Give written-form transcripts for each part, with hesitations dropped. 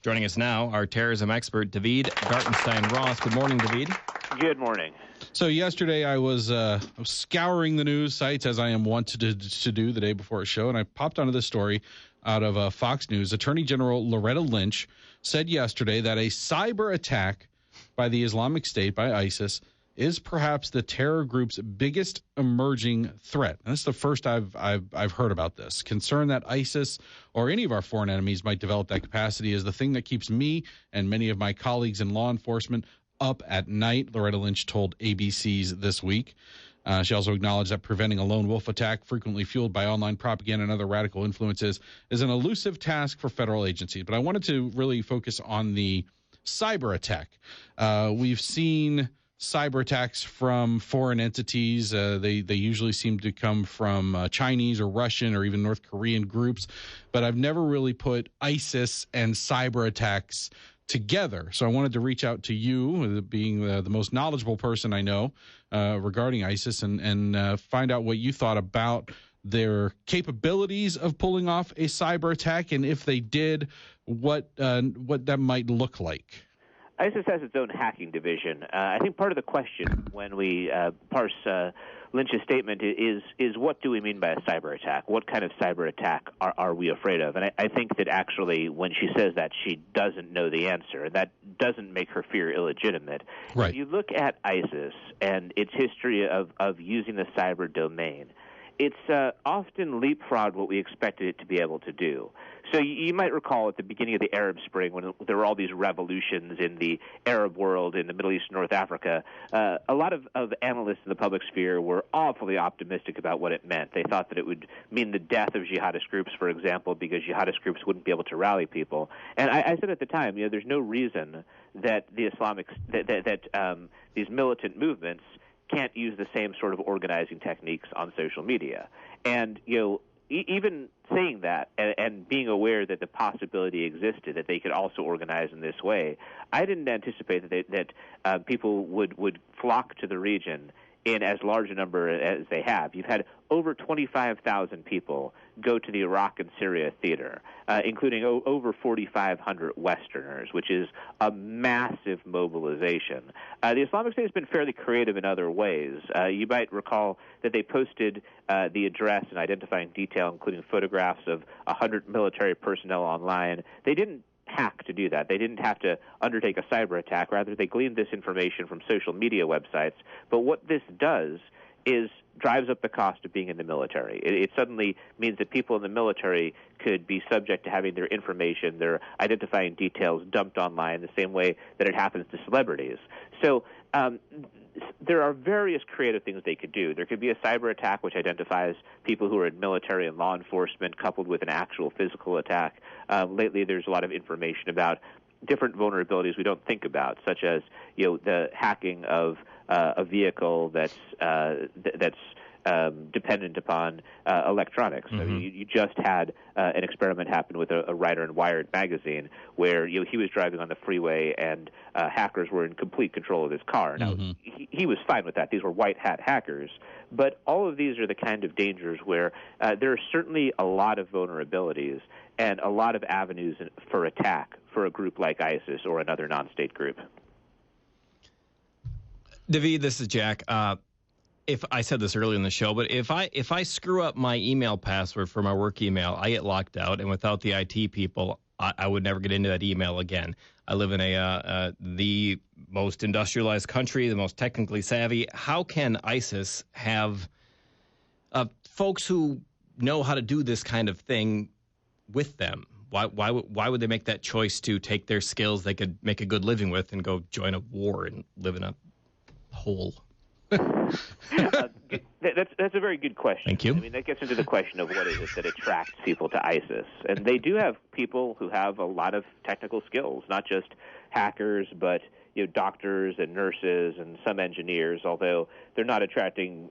Joining us now, our terrorism expert, David Gartenstein-Ross. Good morning, David. Good morning. So yesterday I was scouring the news sites, as I am wont to do the day before a show, and I popped onto this story out of Fox News. Attorney General Loretta Lynch said yesterday that a cyber attack by the Islamic State, by ISIS, is perhaps the terror group's biggest emerging threat. And this is the first I've heard about this. Concern that ISIS or any of our foreign enemies might develop that capacity is the thing that keeps me and many of my colleagues in law enforcement up at night, Loretta Lynch told ABC's This Week. She also acknowledged that preventing a lone wolf attack, frequently fueled by online propaganda and other radical influences, is an elusive task for federal agencies. But I wanted to really focus on the cyber attack. We've seen cyber attacks from foreign entities. They usually seem to come from Chinese or Russian or even North Korean groups. But I've never really put ISIS and cyber attacks together. So I wanted to reach out to you, being the most knowledgeable person I know regarding ISIS, and find out what you thought about their capabilities of pulling off a cyber attack, and if they did, what that might look like. ISIS has its own hacking division. I think part of the question when we parse Lynch's statement is what do we mean by a cyber attack? What kind of cyber attack are we afraid of? And I think that actually when she says that, she doesn't know the answer, and that doesn't make her fear illegitimate. Right. If you look at ISIS and its history of using the cyber domain, it's often leapfrogged what we expected it to be able to do. So you might recall at the beginning of the Arab Spring, when there were all these revolutions in the Arab world, in the Middle East and North Africa, a lot of analysts in the public sphere were awfully optimistic about what it meant. They thought that it would mean the death of jihadist groups, for example, because jihadist groups wouldn't be able to rally people. And I said at the time, there's no reason that the these militant movements can't use the same sort of organizing techniques on social media. And, even saying that and being aware that the possibility existed that they could also organize in this way, I didn't anticipate that people would flock to the region in as large a number as they have. You've had over 25,000 people go to the Iraq and Syria theater, including over 4,500 Westerners, which is a massive mobilization. The Islamic State has been fairly creative in other ways. You might recall that they posted the address and identifying detail, including photographs of 100 military personnel online. They didn't hack to do that. They didn't have to undertake a cyber attack. Rather, they gleaned this information from social media websites. But what this does is drives up the cost of being in the military. It suddenly means that people in the military could be subject to having their information, their identifying details dumped online the same way that it happens to celebrities. So there are various creative things they could do. There could be a cyber attack which identifies people who are in military and law enforcement, coupled with an actual physical attack. Lately, there's a lot of information about different vulnerabilities we don't think about, such as the hacking of a vehicle that's dependent upon electronics. Mm-hmm. I mean, you just had an experiment happen with a writer in Wired magazine where he was driving on the freeway and hackers were in complete control of his car. Now, mm-hmm. he was fine with that. These were white hat hackers. But all of these are the kind of dangers where there are certainly a lot of vulnerabilities and a lot of avenues for attack for a group like ISIS or another non-state group. David, this is Jack. If I said this earlier in the show, but if I screw up my email password for my work email, I get locked out, and without the IT people, I would never get into that email again. I live in the most industrialized country, the most technically savvy. How can ISIS have folks who know how to do this kind of thing with them? Why would they make that choice to take their skills they could make a good living with and go join a war and live in a hole? That's a very good question. Thank you. I mean, that gets into the question of what is it that attracts people to ISIS. And they do have people who have a lot of technical skills, not just hackers, but doctors and nurses and some engineers, although they're not attracting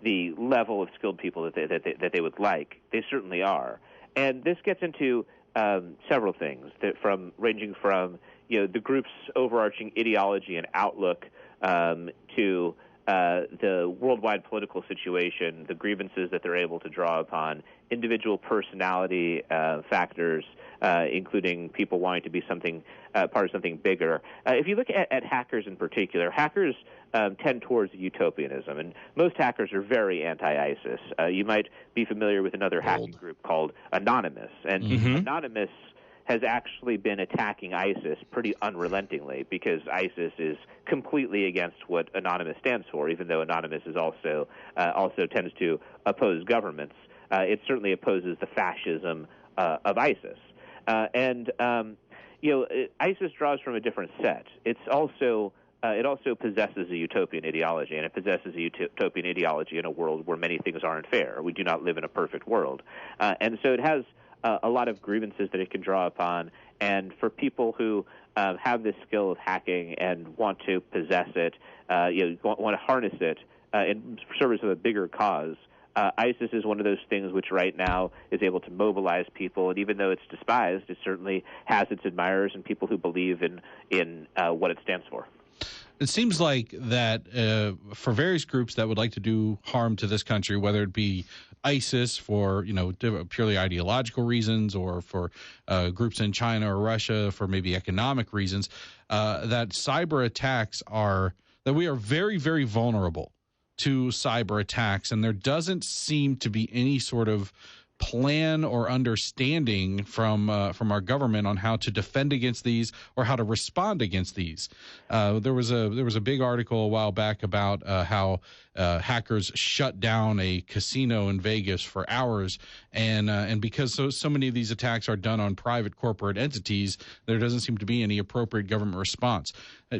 the level of skilled people that they would like. They certainly are. And this gets into several things, ranging from the group's overarching ideology and outlook to the worldwide political situation, the grievances that they're able to draw upon, individual personality factors, including people wanting to be part of something bigger. If you look at hackers in particular, hackers tend towards utopianism, and most hackers are very anti-ISIS. You might be familiar with another hacking group called Anonymous, and Anonymous has actually been attacking ISIS pretty unrelentingly because ISIS is completely against what Anonymous stands for, even though Anonymous is also tends to oppose governments. It certainly opposes the fascism of ISIS. ISIS draws from a different set. It also possesses a utopian ideology, and it possesses a utopian ideology in a world where many things aren't fair. We do not live in a perfect world. And so it has a lot of grievances that it can draw upon, and for people who have this skill of hacking and want to possess it, want to harness it in service of a bigger cause, ISIS is one of those things which right now is able to mobilize people, and even though it's despised, it certainly has its admirers and people who believe in what it stands for. It seems like that for various groups that would like to do harm to this country, whether it be ISIS for purely ideological reasons, or for groups in China or Russia for maybe economic reasons, that cyber attacks that we are very, very vulnerable to cyber attacks, and there doesn't seem to be any sort of plan or understanding from our government on how to defend against these or how to respond against these. There was a big article a while back about how hackers shut down a casino in Vegas for hours, and because so many of these attacks are done on private corporate entities, there doesn't seem to be any appropriate government response.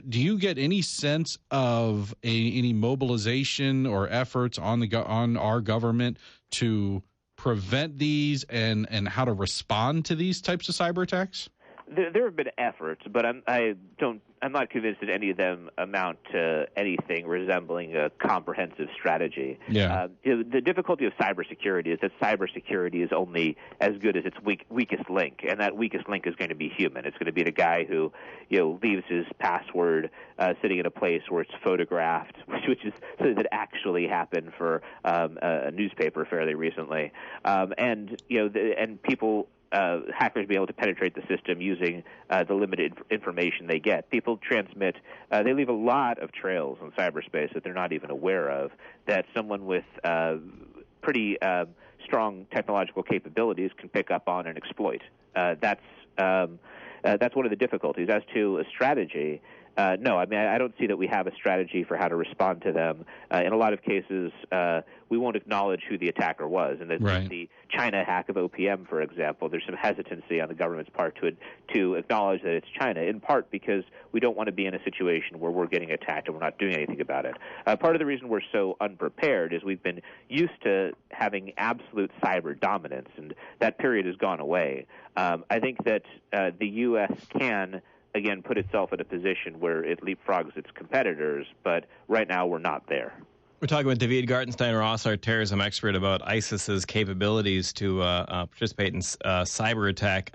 Do you get any sense of any mobilization or efforts on our government to prevent these and how to respond to these types of cyber attacks? There have been efforts, but I'm not convinced that any of them amount to anything resembling a comprehensive strategy. Yeah. The difficulty of cybersecurity is that cybersecurity is only as good as its weakest link, and that weakest link is going to be human. It's going to be the guy who leaves his password sitting in a place where it's photographed, which is something that actually happened for a newspaper fairly recently, and people. Hackers be able to penetrate the system using the limited information they get. People transmit, they leave a lot of trails in cyberspace that they're not even aware of, that someone with pretty strong technological capabilities can pick up on and exploit. That's one of the difficulties. As to a strategy, no, I mean, I don't see that we have a strategy for how to respond to them. In a lot of cases, we won't acknowledge who the attacker was. And the China hack of OPM, for example, there's some hesitancy on the government's part to acknowledge that it's China, in part because we don't want to be in a situation where we're getting attacked and we're not doing anything about it. Part of the reason we're so unprepared is we've been used to having absolute cyber dominance, and that period has gone away. I think that the U.S. can again put itself in a position where it leapfrogs its competitors, but right now we're not there. We're talking with David Gartenstein-Ross, our terrorism expert, about ISIS's capabilities to participate in cyber attack.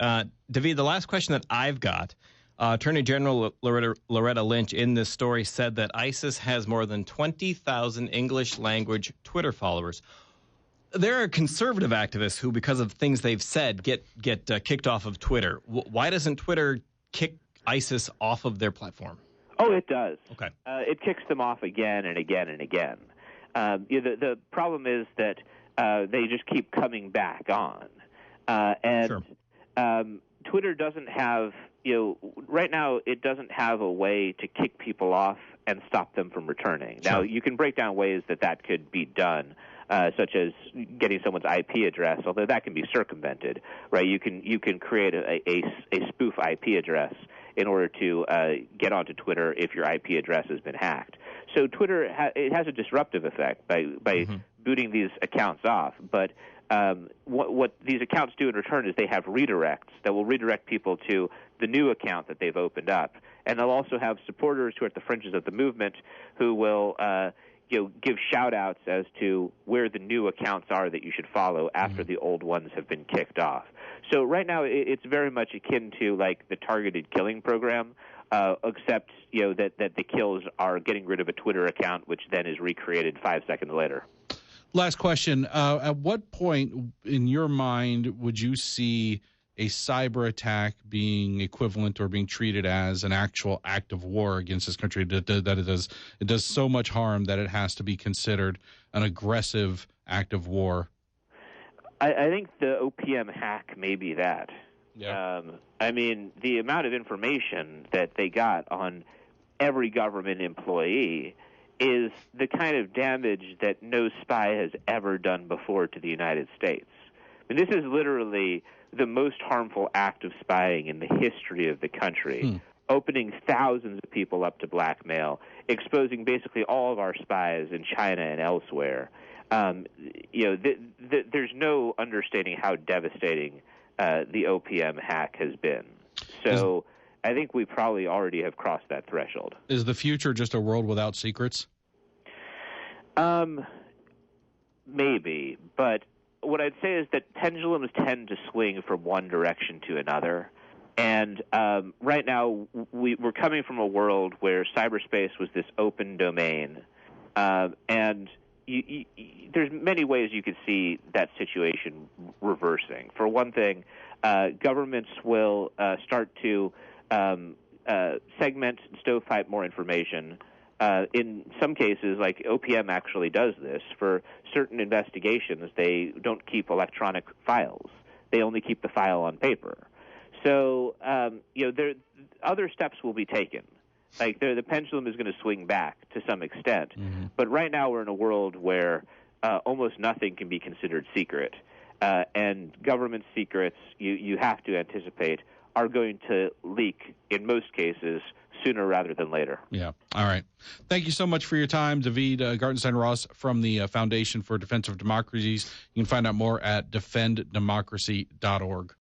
David, the last question that I've got, Attorney General Loretta Lynch in this story said that ISIS has more than 20,000 English language Twitter followers. There are conservative activists who, because of things they've said, get kicked off of Twitter. Why doesn't Twitter kick ISIS off of their platform? Oh, it does. Okay. It kicks them off again and again and again. The problem is that they just keep coming back on. Twitter doesn't have, right now it doesn't have a way to kick people off and stop them from returning. Sure. Now, you can break down ways that could be done, such as getting someone's IP address, although that can be circumvented, right? You can create a spoof IP address in order to get onto Twitter if your IP address has been hacked. So Twitter it has a disruptive effect by booting these accounts off. But what these accounts do in return is they have redirects that will redirect people to the new account that they've opened up. And they'll also have supporters who are at the fringes of the movement who will give shout-outs as to where the new accounts are that you should follow after the old ones have been kicked off. So right now it's very much akin to like the targeted killing program except that the kills are getting rid of a Twitter account, which then is recreated 5 seconds later. Last question. At what point in your mind would you see a cyber attack being equivalent or being treated as an actual act of war against this country, that it does so much harm that it has to be considered an aggressive act of war? I think the OPM hack may be that. Yeah. I mean, the amount of information that they got on every government employee is the kind of damage that no spy has ever done before to the United States. I mean, this is literally the most harmful act of spying in the history of the country, opening thousands of people up to blackmail, exposing basically all of our spies in China and elsewhere. There's no understanding how devastating the OPM hack has been. So I think we probably already have crossed that threshold. Is the future just a world without secrets? Maybe, but what I'd say is that pendulums tend to swing from one direction to another. And right now, we're coming from a world where cyberspace was this open domain. And there's many ways you could see that situation reversing. For one thing, governments will start to segment and stovepipe more information. In some cases, like OPM actually does this, for certain investigations, they don't keep electronic files. They only keep the file on paper. So, other steps will be taken. Like the pendulum is going to swing back to some extent. Mm-hmm. But right now we're in a world where almost nothing can be considered secret. And government secrets, you have to anticipate, are going to leak in most cases sooner rather than later. Yeah. All right. Thank you so much for your time, David Gartenstein-Ross from the Foundation for Defense of Democracies. You can find out more at defenddemocracy.org.